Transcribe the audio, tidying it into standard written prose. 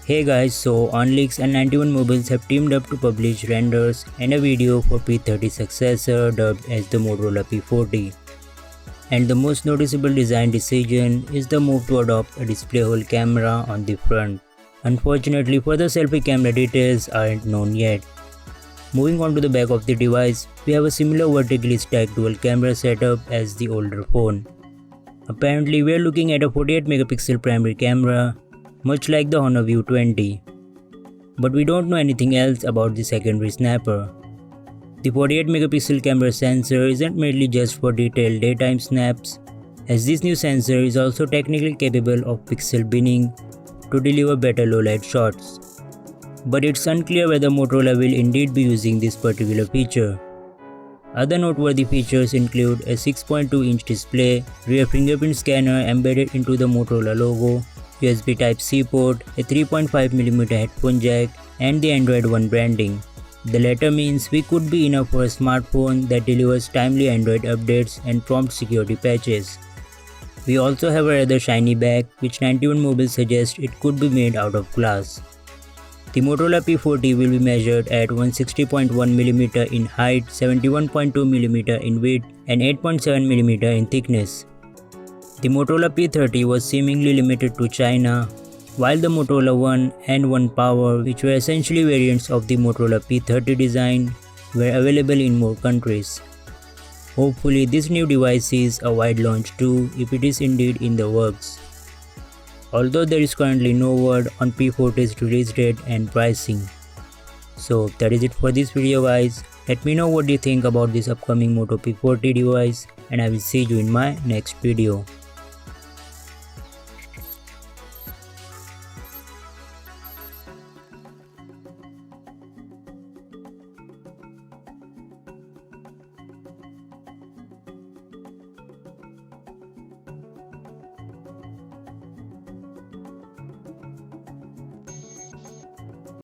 Hey guys, so OnLeaks and 91 Mobiles have teamed up to publish renders and a video for P30 successor dubbed as the Motorola P40. And the most noticeable design decision is the move to adopt a display hole camera on the front. Unfortunately, further selfie camera details aren't known yet. Moving on to the back of the device, we have a similar vertically stacked dual camera setup as the older phone. Apparently, we are looking at a 48 megapixel primary camera, much like the Honor View 20. But we don't know anything else about the secondary snapper. The 48 megapixel camera sensor isn't merely just for detailed daytime snaps, as this new sensor is also technically capable of pixel binning to deliver better low-light shots. But it's unclear whether Motorola will indeed be using this particular feature. Other noteworthy features include a 6.2-inch display, rear fingerprint scanner embedded into the Motorola logo, USB Type-C port, a 3.5mm headphone jack, and the Android One branding. The latter means we could be in for a smartphone that delivers timely Android updates and prompt security patches. We also have a rather shiny back, which 91 Mobile suggests it could be made out of glass. The Motorola P40 will be measured at 160.1mm in height, 71.2mm in width, and 8.7mm in thickness. The Motorola P30 was seemingly limited to China, while the Motorola One and One Power, which were essentially variants of the Motorola P30 design, were available in more countries. Hopefully, this new device sees a wide launch too if it is indeed in the works. Although there is currently no word on P40's release date and pricing. So that is it for this video guys. Let me know what you think about this upcoming Moto P40 device and I will see you in my next video.